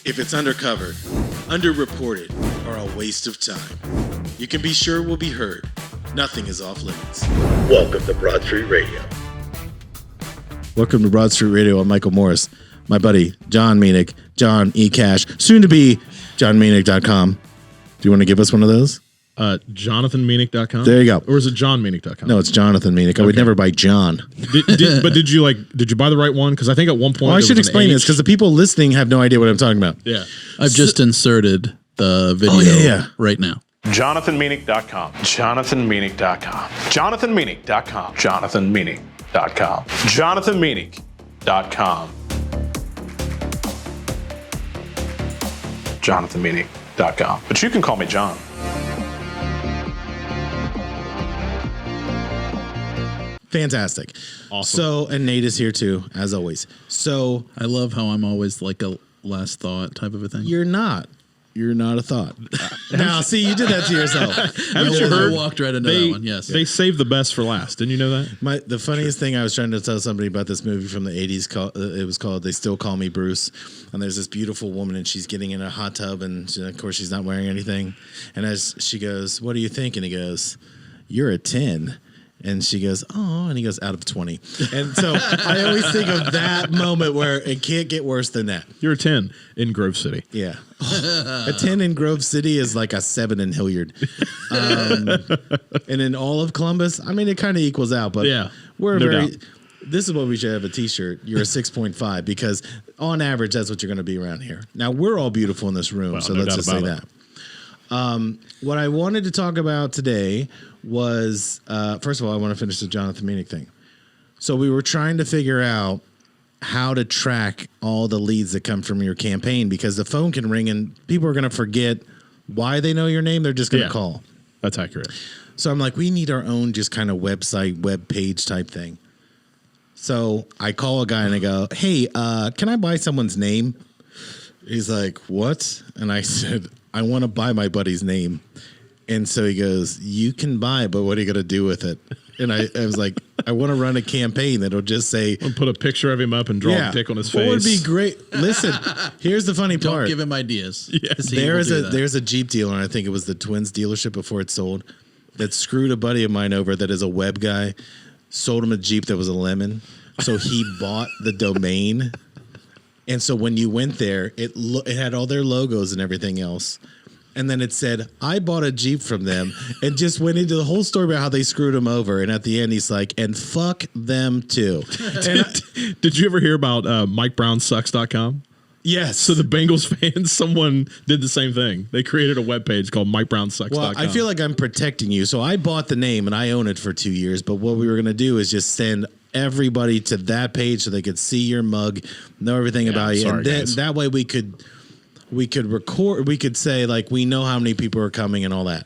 If it's undercovered, underreported, or a waste of time, you can be sure we'll be heard. Nothing is off limits. Welcome to Broad Street Radio. Welcome to Broad Street Radio. I'm Michael Morris. My buddy, John Meenach, John E. Kash, soon to be johnmeenach.com. Do you want to give us one of those? JonathanMeenach.com? There you go. Or is it JohnMeenach.com? No, it's Jonathan Meenach. I would never buy John. Did you buy the right one? Because I think at one point. Well, I should explain this because the people listening have no idea what I'm talking about. Yeah. I've just inserted the video right now. JonathanMeenach.com. JonathanMeenach.com. JonathanMeenach.com. JonathanMeenach.com. JonathanMeenach.com. JonathanMeenach.com. But you can call me John. Fantastic. Awesome. So, and Nate is here too, as always. So, I love how I'm always like a last thought type of a thing. you're not a thought. Now, see, you did that to yourself. Haven't you heard? I walked right into that one, yes. They saved the best for last. Didn't you know that? The funniest thing I was trying to tell somebody about this movie from the 80s, it was called They Still Call Me Bruce. And there's this beautiful woman, and she's getting in a hot tub, and of course, she's not wearing anything. And as she goes, "What do you think?" And he goes, "You're a 10." And she goes, "Oh," and he goes, "Out of 20." And so I always think of that moment where it can't get worse than that. You're a 10 in Grove City. Yeah. A 10 in Grove City is like a 7 in Hilliard. And in all of Columbus, I mean, it kind of equals out, but Yeah, we're no very. doubt. This is what we should have a T-shirt. You're a 6.5 because on average, that's what you're going to be around here. Now, we're all beautiful in this room, Well, so no let's doubt just say about that. What I wanted to talk about today was, first of all, I want to finish the Jonathan Meenach thing. So we were trying to figure out how to track all the leads that come from your campaign because the phone can ring and people are going to forget why they know your name. They're just going to call. That's accurate. So I'm like, we need our own just kind of website, web page type thing. So I call a guy and I go, "Hey, can I buy someone's name?" He's like, "What?" And I said, "I want to buy my buddy's name." And so he goes, "You can buy, but what are you going to do with it?" And I was like, "I want to run a campaign that'll just say, I'll put a picture of him up and draw a dick on his face. What would be great? Listen, here's the funny Don't part. give him ideas. Yeah. There's a Jeep dealer, and I think it was the Twins dealership before it sold, that screwed a buddy of mine over that is a web guy, sold him a Jeep that was a lemon. So he bought the domain. And so when you went there, it had all their logos and everything else. And then it said, "I bought a Jeep from them," and just went into the whole story about how they screwed him over. And at the end, he's like, "And fuck them too." Did you ever hear about MikeBrownSucks.com? Yes. So the Bengals fans, someone did the same thing. They created a webpage called MikeBrownSucks.com. Well, I feel like I'm protecting you. So I bought the name and I own it for 2 years. But what we were going to do is just send everybody to that page so they could see your mug, know everything about you. Sorry, And then guys. that way we could record, we could say, like, we know how many people are coming and all that.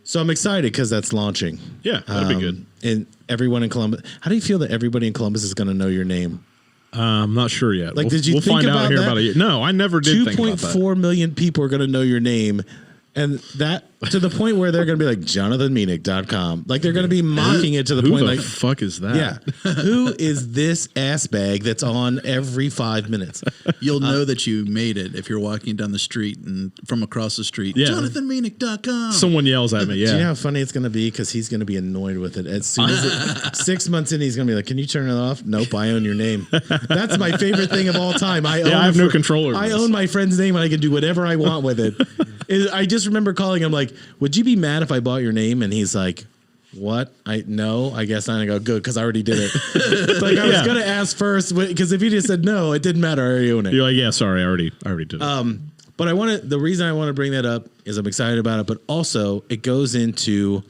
So I'm excited because that's launching. Yeah, that'd be good. And everyone in Columbus, how do you feel that everybody in Columbus is going to know your name? I'm not sure yet. Like, did you we'll think find about out here that? about a year. No, I never did think about that. 2.4 million people are going to know your name. And that to the point where they're going to be like JonathanMeenach.com. Like they're going to be mocking it to the Who point the like, fuck is that? yeah, who is this ass bag that's on every 5 minutes? You'll know that you made it if you're walking down the street and from across the street. Yeah. JonathanMeenach.com. Someone yells at me. Yeah. Do you know how funny it's going to be? Because he's going to be annoyed with it. As soon as 6 months in, he's going to be like, "Can you turn it off?" "Nope, I own your name." That's my favorite thing of all time. I have no control over I this. own my friend's name and I can do whatever I want with it. I just remember calling him like, "Would you be mad if I bought your name?" And he's like, "What? No, I guess not." And I go, "Good, because I already did it." Like I was going to ask first, because if he just said no, it didn't matter. I already own it. You're like, "Yeah, sorry, I already did it." But the reason I want to bring that up is I'm excited about it, but also it goes into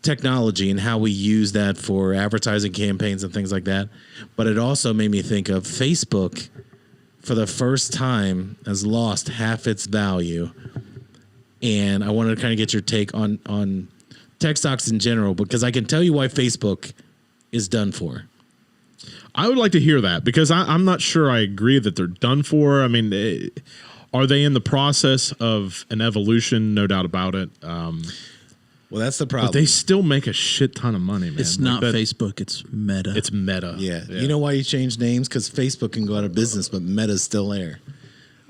technology and how we use that for advertising campaigns and things like that. But it also made me think of Facebook for the first time has lost half its value. And I wanted to kind of get your take on tech stocks in general, because I can tell you why Facebook is done for. I would like to hear that because I'm not sure I agree that they're done for. I mean, are they in the process of an evolution? No doubt about it. Well, that's the But problem. they still make a shit ton of money, man. It's Like not that- Facebook. It's Meta. It's Meta. Yeah. You know why you changed names? Because Facebook can go out of business, but Meta's still there.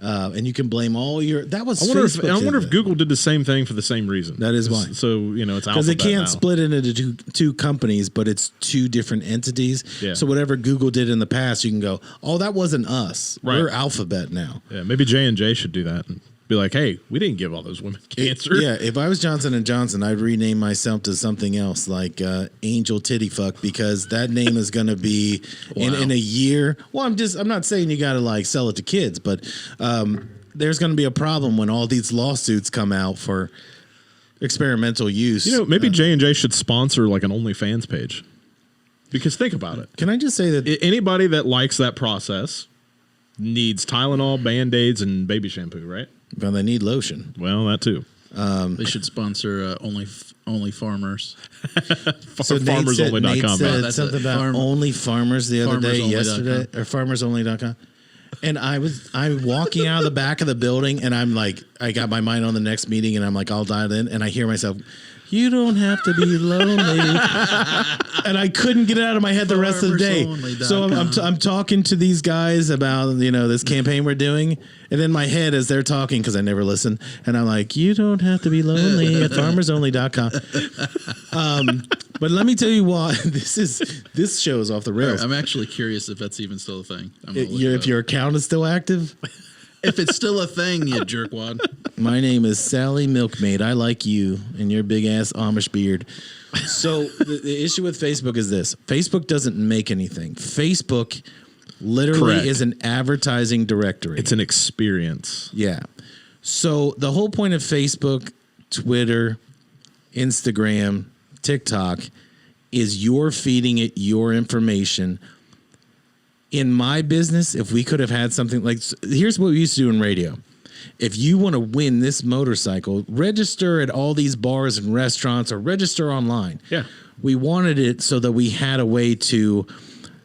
And you can blame all your. That was. I wonder Facebook if Google did the same thing for the same reason. That is why. So it's because they Alphabet can't now. split it into two companies, but it's two different entities. Yeah. So whatever Google did in the past, you can go, oh, that wasn't us. Right. We're Alphabet now. Yeah, maybe J&J should do that and be like, hey, we didn't give all those women cancer. Yeah, if I was Johnson & Johnson, I'd rename myself to something else like Angel Titty Fuck, because that name is going to be in a year. Well, I'm not saying you got to like sell it to kids, but there's going to be a problem when all these lawsuits come out for experimental use. Maybe J&J should sponsor like an OnlyFans page. Because think about it. Can I just say that Anybody that likes that process needs Tylenol, Band-Aids, and baby shampoo, right? well, they need lotion. Well, that too. They should sponsor only farmers. So Nate said Oh, that's something it. about only farmers the other day, FarmersOnly.com. yesterday, or farmersonly.com. And I'm walking out of the back of the building, and I'm like, I got my mind on the next meeting, and I'm like, all dialed in, and I hear myself, "You don't have to be lonely," and I couldn't get it out of my head the rest of the day. So I'm talking to these guys about this campaign we're doing, and then my head as they're talking, because I never listen, and I'm like, "You don't have to be lonely at farmersonly.com." But let me tell you why this show is off the rails. I'm actually curious if that's even still a thing. I'm gonna look it If up. your account is still active. If it's still a thing, you jerkwad. My name is Sally Milkmaid. I like you and your big ass Amish beard. So the issue with Facebook is this: Facebook doesn't make anything. Facebook literally Correct. is an advertising directory. It's an experience. Yeah. So the whole point of Facebook, Twitter, Instagram, TikTok is you're feeding it your information. In my business, if we could have had something like, here's what we used to do in radio. If you want to win this motorcycle, register at all these bars and restaurants or register online. Yeah. We wanted it so that we had a way to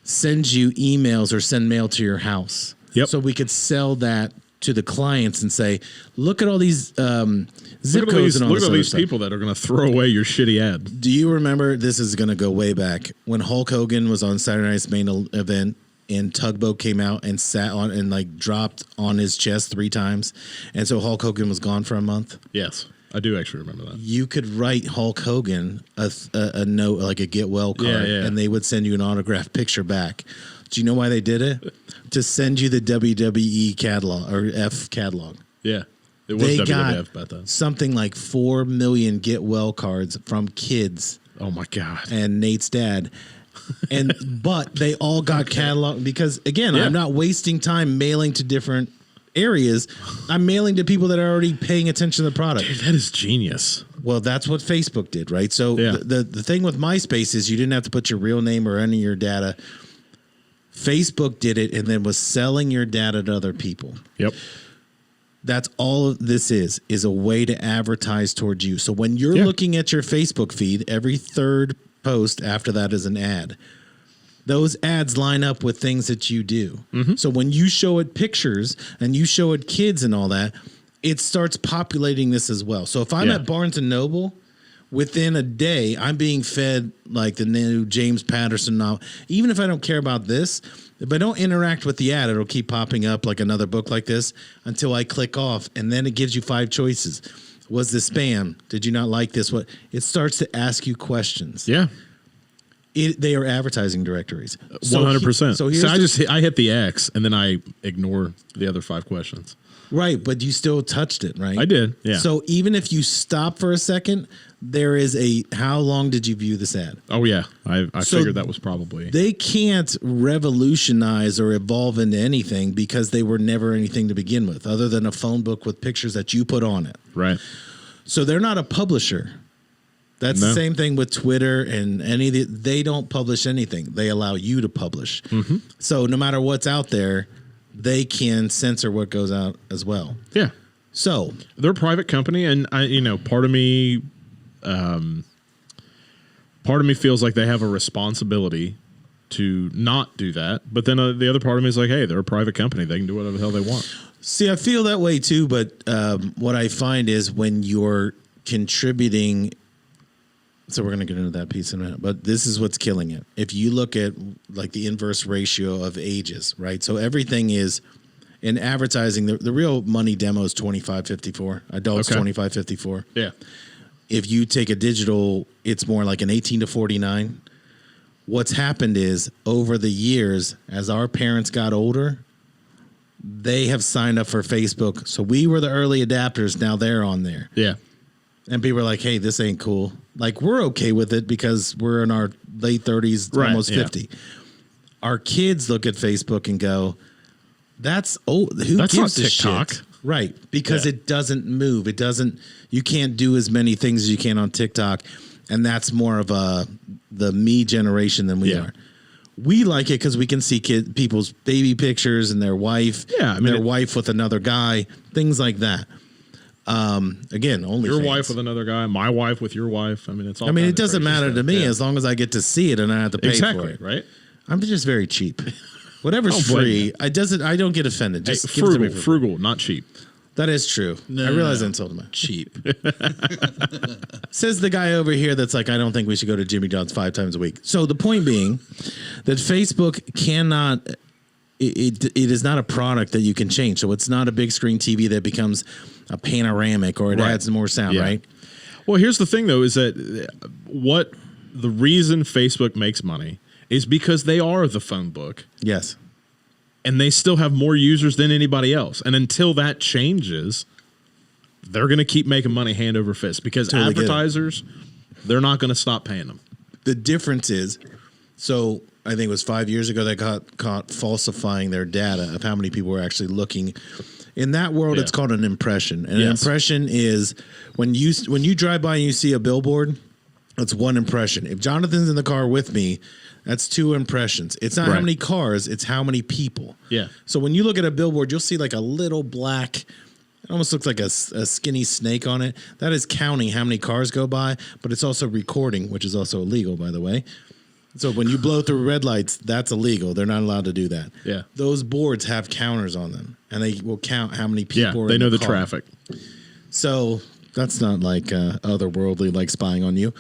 send you emails or send mail to your house. Yep. So we could sell that to the clients and say, look at all these zip codes and all Look this at other these stuff. people that are going to throw away your shitty ad. Do you remember, this is going to go way back, when Hulk Hogan was on Saturday Night's main event and Tugboat came out and sat on and like dropped on his chest 3 times. And so Hulk Hogan was gone for a month. Yes, I do actually remember that. You could write Hulk Hogan a note, like a get well card, Yeah. and they would send you an autographed picture back. Do you know why they did it? To send you the WWE catalog or F catalog. Yeah. It was They WWF got about that. something like 4 million get well cards from kids Oh my God. and Nate's dad. But they all got catalog because, again, Yeah. I'm not wasting time mailing to different areas. I'm mailing to people that are already paying attention to the product. Dude, that is genius. Well, that's what Facebook did, right? So Yeah. the thing with MySpace is you didn't have to put your real name or any of your data. Facebook did it and then was selling your data to other people. Yep. That's all this is a way to advertise towards you. So when you're Yeah. looking at your Facebook feed, every third post after that is an ad. Those ads line up with things that you do. So when you show it pictures and you show it kids and all that, it starts populating this as well. So if I'm Yeah. at Barnes and Noble, within a day, I'm being fed like the new James Patterson novel. Even if I don't care about this, if I don't interact with the ad, it'll keep popping up like another book like this until I click off. And then it gives you 5 choices. Was this spam? Did you not like this? What? It starts to ask you questions. Yeah. They are advertising directories. 100%. So here's I hit the X and then I ignore the other 5 questions. right, but you still touched it, right? I did. Yeah. So even if you stop for a second, there is how long did you view this ad? Oh yeah. I So figured that was probably. They can't revolutionize or evolve into anything because they were never anything to begin with, other than a phone book with pictures that you put on it. Right. So they're not a publisher. That's No. the same thing with Twitter and they don't publish anything. They allow you to publish. Mm-hmm. So no matter what's out there, they can censor what goes out as well. Yeah. So They're a private company, and part of me feels like they have a responsibility to not do that. But then the other part of me is like, hey, they're a private company; they can do whatever the hell they want. see, I feel that way too. But what I find is when you're contributing So we're going to get into that piece in a minute, but this is what's killing it. If you look at like the inverse ratio of ages, right? So everything is in advertising. The real money demo is 25-54. Adults 25-54. Yeah. If you take a digital, it's more like an 18 to 49. What's happened is over the years, as our parents got older, they have signed up for Facebook. So we were the early adapters. Now they're on there. Yeah. And people are like, hey, this ain't cool. Like, we're okay with it because we're in our late 30s, almost 50. Our kids look at Facebook and go, that's old. Who That's gives not a TikTok. shit? Right. Because it doesn't move. It doesn't, you can't do as many things as you can on TikTok. And that's more of the me generation than we are. We like it because we can see people's baby pictures and their wife. Yeah, I mean, their wife with another guy, things like that. Again, only Your wife with another guy, my wife with your wife. I mean, it's all. I mean, kinds it of doesn't crazy matter stuff. to me Yeah. as long as I get to see it and I have to pay for it. Right? I'm just very cheap. Whatever's Don't blame free, you. I don't get offended. Hey, Just give it to me for free. frugal, not cheap. That is true. I realize I insulted him. Cheap. Says the guy over here that's like, I don't think we should go to Jimmy John's 5 times a week. So the point being that Facebook cannot. It is not a product that you can change. So it's not a big screen TV that becomes a panoramic or it adds more sound, Yeah. right? Well, here's the thing, though, is that the reason Facebook makes money is because they are the phone book. Yes. And they still have more users than anybody else. And until that changes, they're going to keep making money hand over fist because Totally get it. advertisers, they're not going to stop paying them. The difference is, so I think it was 5 years ago they got caught falsifying their data of how many people were actually looking. In that world, it's called an impression. And an impression is when you drive by and you see a billboard, that's one impression. If Jonathan's in the car with me, that's 2 impressions. It's not how many cars, it's how many people. Yeah. So when you look at a billboard, you'll see like a little black, it almost looks like a skinny snake on it. That is counting how many cars go by, but it's also recording, which is also illegal, by the way. So when you blow through red lights, that's illegal. They're not allowed to do that. Yeah. Those boards have counters on them, and they will count how many people are they in know the car. traffic. So that's not like otherworldly, like spying on you.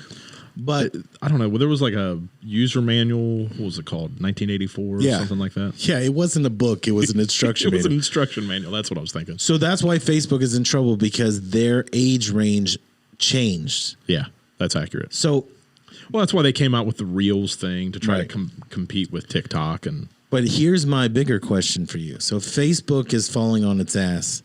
But I don't know. Well, there was like a user manual. What was it called? 1984 or something like that. Yeah, it wasn't a book. It was an instruction It was an manual. instruction manual. That's what I was thinking. So that's why Facebook is in trouble because their age range changed. Yeah, that's accurate. So, Well, that's why they came out with the Reels thing to try Right. to compete with TikTok. And but here's my bigger question for you. So Facebook is falling on its ass,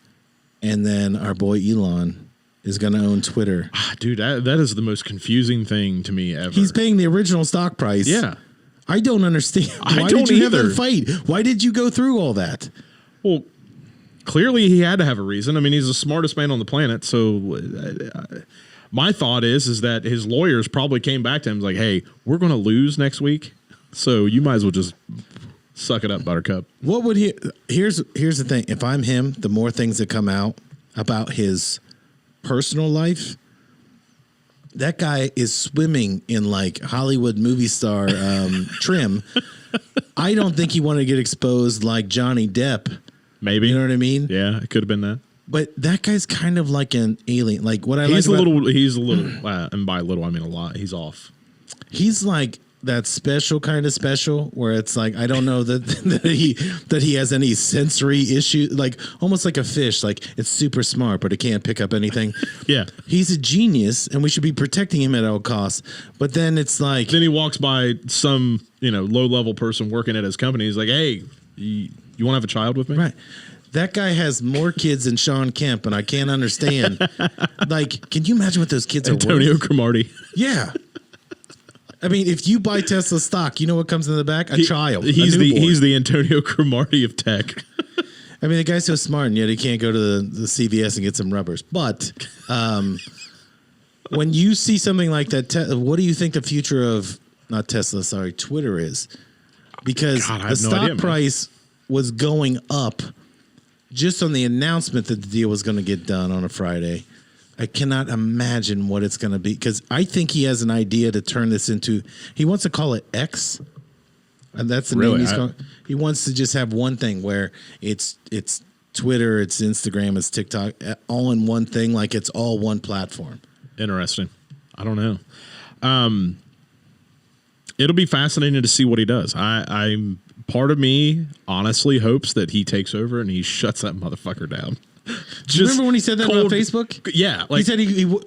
and then our boy Elon is going to own Twitter. dude, that is the most confusing thing to me ever. He's paying the original stock price. Yeah. I don't understand. I Why don't did you have either. that fight? Why did you go through all that? Well, clearly he had to have a reason. I mean, he's the smartest man on the planet. So my thought is that his lawyers probably came back to him like, hey, we're going to lose next week. So you might as well just suck it up, Buttercup. What would he? Here's the thing. If I'm him, the more things that come out about his personal life, that guy is swimming in like Hollywood movie star trim. I don't think he wanted to get exposed like Johnny Depp. Maybe. You know what I mean? Yeah, it could have been that. But that guy's kind of like an alien. Like what I He's like a about, little, and by little, I mean a lot. He's off. he's like that special kind of special where it's like I don't know that he has any sensory issue, like almost like a fish, like it's super smart but it can't pick up anything. Yeah. He's a genius and we should be protecting him at all costs. But then it's like Then he walks by some, low level person working at his company. He's like, hey, you want to have a child with me? right. That guy has more kids than Sean Kemp, and I can't understand. Like, can you imagine what those kids are Antonio worth? Cromartie. Yeah. I mean, if you buy Tesla stock, you know what comes in the back? A child. He's a newborn. he's the Antonio Cromartie of tech. I mean, the guy's so smart, and yet he can't go to the CVS and get some rubbers. But when you see something like that, what do you think the future of, not Tesla, sorry, Twitter is? Because God, I the have no stock idea, man. price was going up just on the announcement that the deal was going to get done on a Friday. I cannot imagine what it's going to be because I think he has an idea to turn this into, he wants to call it X. And that's the Really? name he's calling. He wants to just have one thing where it's Twitter, it's Instagram, it's TikTok, all in one thing, like it's all one platform. Interesting. I don't know. It'll be fascinating to see what he does. I'm part of me honestly hopes that he takes over and he shuts that motherfucker down. Do you remember when he said that on Facebook? Yeah, He said,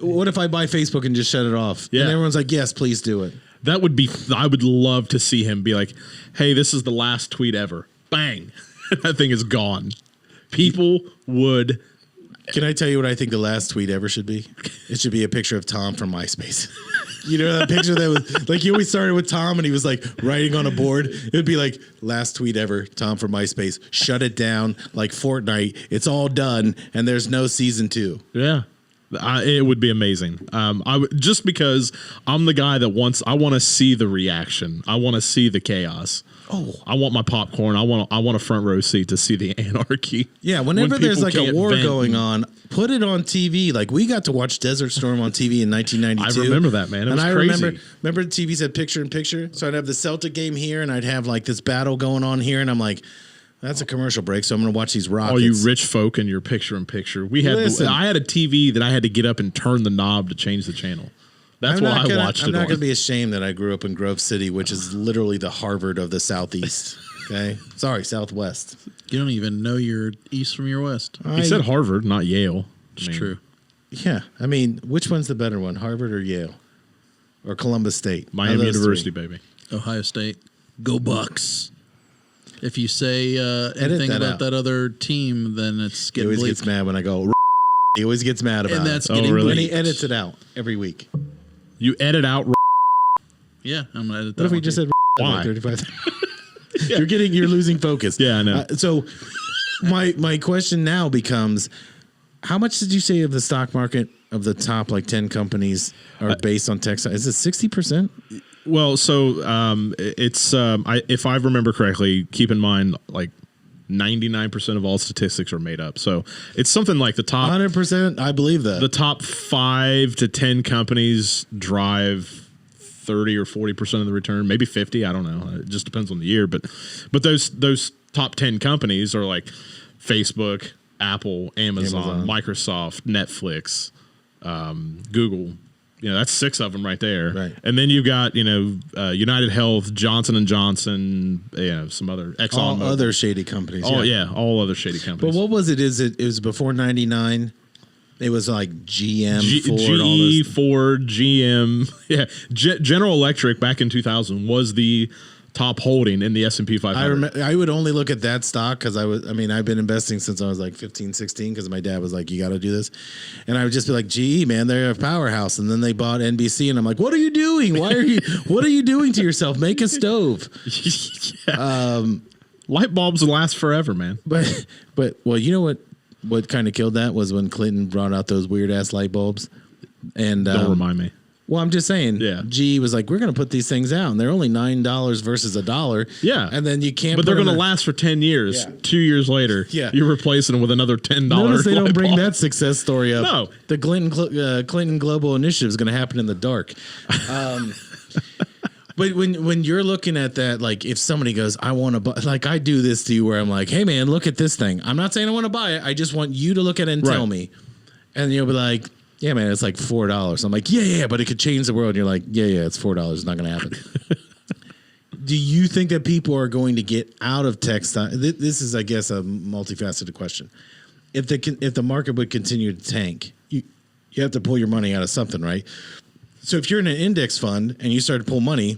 "What if I buy Facebook and just shut it off?" Yeah. And everyone's like, "Yes, please do it." that would be. I would love to see him be like, "Hey, this is the last tweet ever." Bang, that thing is gone. People would. Can I tell you what I think the last tweet ever should be? It should be a picture of Tom from MySpace. You know that picture that was like, he always started with Tom and he was like writing on a board. It would be like, last tweet ever, Tom from MySpace. Shut it down like Fortnite. It's all done and there's no season 2. Yeah. It would be amazing. Just because I'm the guy that I want to see the reaction. I want to see the chaos. Oh, I want my popcorn. I want a front row seat to see the anarchy. Yeah, whenever When there's people like a can't war vent. going on, put it on TV. Like we got to watch Desert Storm on TV in 1992. I remember that, man. It was crazy. remember the TV said picture in picture. So I'd have the Celtic game here, and I'd have like this battle going on here, and I'm like, that's a commercial break, so I'm going to watch these Rockets. All you rich folk in your picture in picture. Listen. I had a TV that I had to get up and turn the knob to change the channel. That's why I watched it. I'm not on. going to be ashamed that I grew up in Grove City, which is literally the Harvard of the Southeast. Okay, sorry, Southwest. You don't even know your east from your west. He said Harvard, not Yale. It's true. Yeah, I mean, which one's the better one, Harvard or Yale, or Columbus State? Miami Of those University, three. baby. Ohio State. Go Bucks. If you say anything that about out. that other team, then it's He getting always bleak. gets mad when I go. He always gets mad about And that's it. getting really? And he bleak. edits it out every week. You edit out. Yeah, I'm gonna edit that. What if we one just too. said Why? 35? You're losing focus. Yeah, I know. So my question now becomes, how much did you say of the stock market of the top like 10 companies are based on tech? Is it 60%? Well, so it's if I remember correctly, keep in mind like 99% of all statistics are made up. So it's something like the top 100%. I believe that. the top 5 to 10 companies drive 30 or 40% of the return, maybe 50. I don't know. It just depends on the year. But those top 10 companies are like Facebook, Apple, Amazon. Microsoft, Netflix, Google. You know, that's 6 of them right there. Right. And then you've got, United Health, Johnson & Johnson, some other Exxon. all other shady companies. Oh, yeah. All other shady companies. But what was it? It was before 99. It was like GM, Ford, all GE, those. Ford, GM, yeah. General Electric back in 2000 was the top holding in the S&P 500. I would only look at that stock because I've been investing since I was like 15, 16 because my dad was like, you got to do this. And I would just be like, GE, man, they're a powerhouse. And then they bought NBC and I'm like, what are you doing? What are you doing to yourself? Make a stove. Light bulbs will last forever, man. But well, you know what kind of killed that was when Clinton brought out those weird ass light bulbs. And Don't remind me. well, I'm just saying, Yeah. GE was like, we're going to put these things out, and they're only $9 versus $1. Yeah. And then you can't But put they're going to them in- last for 10 years. Yeah. 2 years later, Yeah. you're replacing them with another $10 Notice they don't light bring bulb. that success story up. No. The Clinton Global Initiative is going to happen in the dark. But when you're looking at that, like if somebody goes, I want to buy, like I do this to you where I'm like, hey man, look at this thing. I'm not saying I want to buy it. I just want you to look at it and tell Right. me. And you'll be like, yeah, man, it's like $4. I'm like, yeah, but it could change the world. And you're like, yeah, it's $4. It's not going to happen. Do you think that people are going to get out of tech stock? This is, I guess, a multifaceted question. If the market would continue to tank, you have to pull your money out of something, right? So if you're in an index fund and you start to pull money,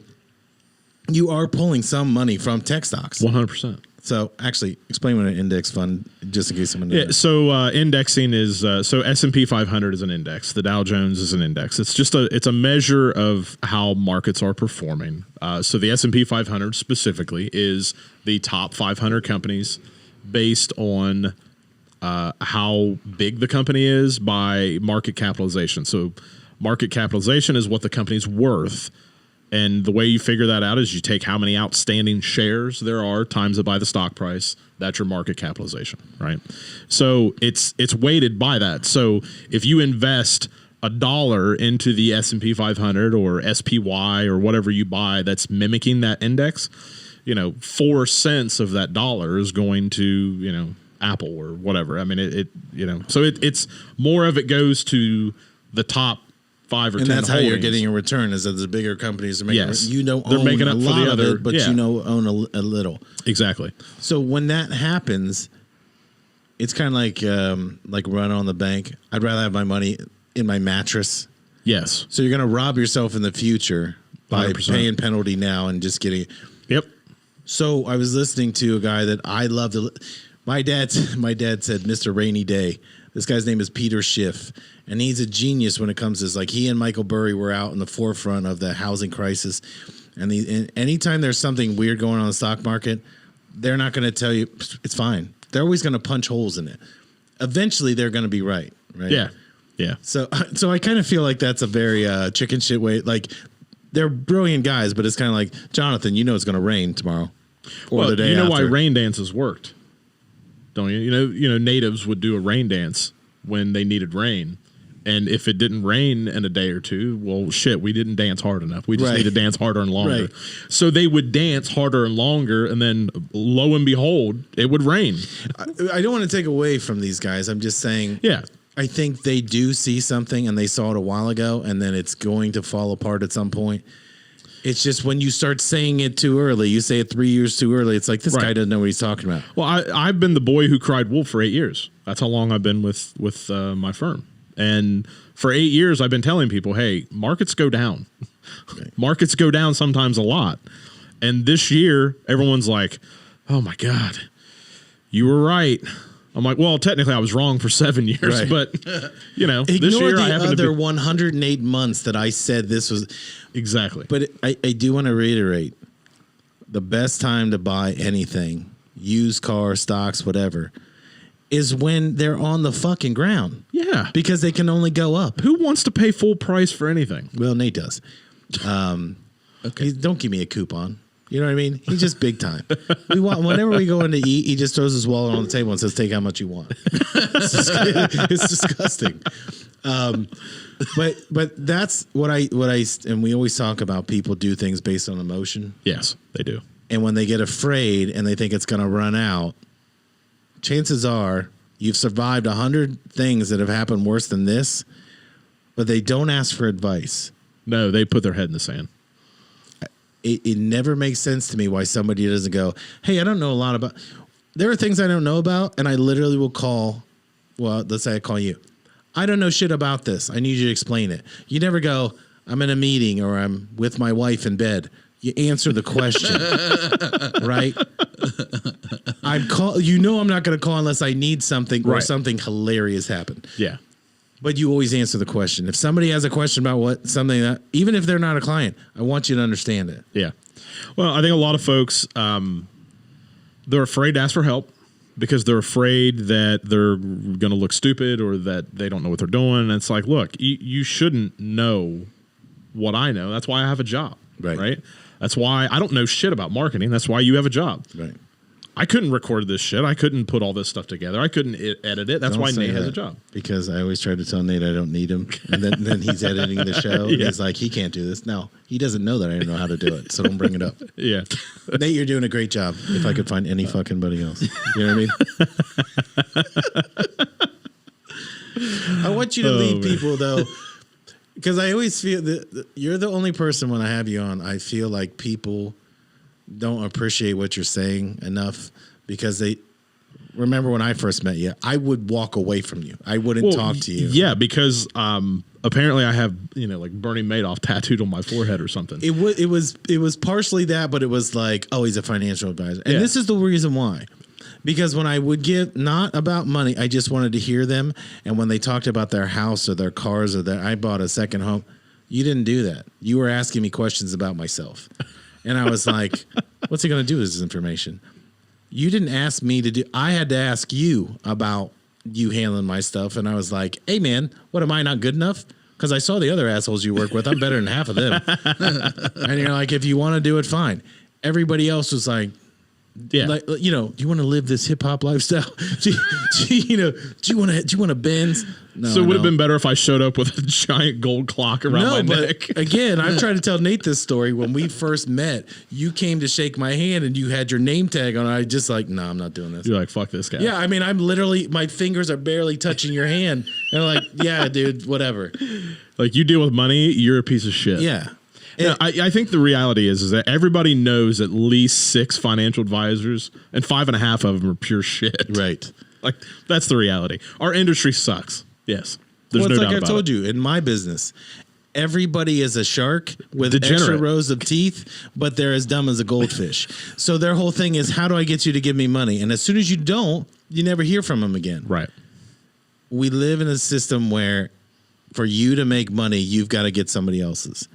you are pulling some money from tech stocks. 100%. So actually, explain what an index fund, just in case someone Yeah, doesn't. so indexing is so S&P 500 is an index. The Dow Jones is an index. It's just a measure of how markets are performing. So the S&P 500 specifically is the top 500 companies based on how big the company is by market capitalization. So market capitalization is what the company's worth. And the way you figure that out is you take how many outstanding shares there are times it by the stock price. That's your market capitalization, right? So it's weighted by that. So if you invest $1 into the S&P 500 or SPY or whatever you buy that's mimicking that index, 4 cents of that dollar is going to, Apple or whatever. I mean, so it's more of it goes to the top 5 or And 10 that's how you're holdings. getting a return is that the bigger companies are making Yes. you don't They're own making a up for lot the of other- it, but yeah. you know own a little. Exactly. So when that happens, it's kind of like run on the bank. I'd rather have my money in my mattress. Yes. So you're going to rob yourself in the future by 100%. paying penalty now and just getting. Yep. So I was listening to a guy that I love to. My dad said, Mr. Rainy Day. This guy's name is Peter Schiff, and he's a genius when it comes to this. Like he and Michael Burry were out in the forefront of the housing crisis, and anytime there's something weird going on in the stock market, they're not going to tell you it's fine. They're always going to punch holes in it. Eventually, they're going to be right. Yeah. Yeah. So I kind of feel like that's a very chicken shit way. Like they're brilliant guys, but it's kind of like Jonathan. You know it's going to rain tomorrow, or Well, the day you know after. why rain dances worked, don't you? You know, natives would do a rain dance when they needed rain, and if it didn't rain in a day or two, well, shit, we didn't dance hard enough. We just Right. need to dance harder and longer. Right. So they would dance harder and longer, and then lo and behold, it would rain. I don't want to take away from these guys. I'm just saying. Yeah. I think they do see something, and they saw it a while ago, and then it's going to fall apart at some point. It's just when you start saying it too early, you say it 3 years too early. It's like this Right. guy doesn't know what he's talking about. Well, I've been the boy who cried wolf for 8 years. That's how long I've been with my firm. And for 8 years, I've been telling people, hey, markets go down. Markets go down sometimes a lot. And this year, everyone's like, oh, my God, you were right. I'm like, well, technically, I was wrong for 7 years. Right. But, you know, Ignore this year the I happen other to be. 108 months that I said this was. Exactly. But I do want to reiterate, the best time to buy anything, used car, stocks, whatever, is when they're on the fucking ground. Yeah. Because they can only go up. Who wants to pay full price for anything? Well, Nate does. Okay. Don't give me a coupon. You know what I mean? He's just big time. Whenever we go in to eat, he just throws his wallet on the table and says, "Take how much you want." It's disgusting. But that's what I and we always talk about people do things based on emotion. Yes, they do. And when they get afraid and they think it's going to run out, chances are you've survived 100 things that have happened worse than this, but they don't ask for advice. No, they put their head in the sand. It never makes sense to me why somebody doesn't go, hey, I don't know a lot about. There are things I don't know about, and I literally will call. Well, let's say I call you. I don't know shit about this. I need you to explain it. You never go, I'm in a meeting or I'm with my wife in bed. You answer the question, right? You know I'm not going to call unless I need something or Right. something hilarious happened. Yeah. But you always answer the question. If somebody has a question about something that, even if they're not a client, I want you to understand it. Yeah. Well, I think a lot of folks, they're afraid to ask for help because they're afraid that they're going to look stupid or that they don't know what they're doing. And it's like, look, you shouldn't know what I know. That's why I have a job. Right. That's why I don't know shit about marketing. That's why you have a job. Right. I couldn't record this shit. I couldn't put all this stuff together. I couldn't edit it. That's Don't why say Nate has that, a job. Because I always try to tell Nate I don't need him. And then he's editing the show. And Yeah. he's like, he can't do this. No, he doesn't know that I don't know how to do it. So don't bring it up. Yeah. Nate, you're doing a great job. If I could find any fucking buddy else. You know what I mean? I want you to lead man. people, though. Because I always feel that you're the only person when I have you on, I feel like people don't appreciate what you're saying enough because they remember when I first met you, I would walk away from you. I wouldn't talk to you. Yeah, because apparently I have, like Bernie Madoff tattooed on my forehead or something. It was partially that, but it was like, oh, he's a financial advisor. And Yeah. this is the reason why. Because when I would give, not about money, I just wanted to hear them. And when they talked about their house or their cars or I bought a second home, you didn't do that. You were asking me questions about myself. And I was like, what's he going to do with this information? You didn't ask me to do, I had to ask you about you handling my stuff. And I was like, hey man, what, am I not good enough? Because I saw the other assholes you work with. I'm better than half of them. And you're like, if you want to do it, fine. Everybody else was like, Yeah. like, do you want to live this hip hop lifestyle? do you want a Benz? No, So it would have no. been better if I showed up with a giant gold clock around my neck. Again, I've tried to tell Nate this story. When we first met, you came to shake my hand and you had your name tag on. I just like, no, I'm not doing this. You're like, fuck this guy. Yeah, I mean, I'm literally, my fingers are barely touching your hand. they're like, yeah, dude, whatever. Like, you deal with money, you're a piece of shit. Yeah. Yeah, I think the reality is that everybody knows at least 6 financial advisors, and 5.5 of them are pure shit. Right. Like, that's the reality. Our industry sucks. Yes. There's Well, no it's doubt like I about told it. you, in my business, everybody is a shark with Degenerate. extra rows of teeth, but they're as dumb as a goldfish. So their whole thing is, how do I get you to give me money? And as soon as you don't, you never hear from them again. Right. We live in a system where for you to make money, you've got to get somebody else's.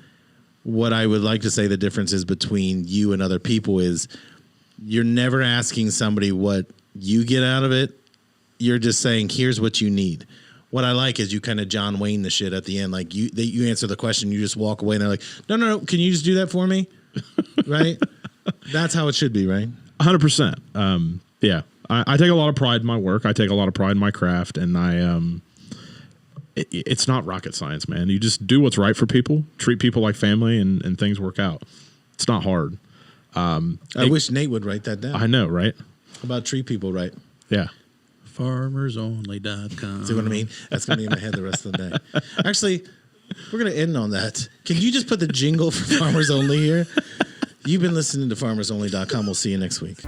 What I would like to say the difference is between you and other people is you're never asking somebody what you get out of it. You're just saying, here's what you need. What I like is you kind of John Wayne the shit at the end. Like you answer the question, you just walk away and they're like, no, can you just do that for me? Right? That's how it should be, right? 100%. Yeah. I take a lot of pride in my work. I take a lot of pride in my craft, and it's not rocket science, man. You just do what's right for people, treat people like family, and things work out. It's not hard. I wish Nate would write that down. I know, right? How about treat people right? Yeah. FarmersOnly.com. See what I mean? That's going to be in my head the rest of the day. Actually, we're going to end on that. Can you just put the jingle for Farmers Only here? You've been listening to FarmersOnly.com. We'll see you next week.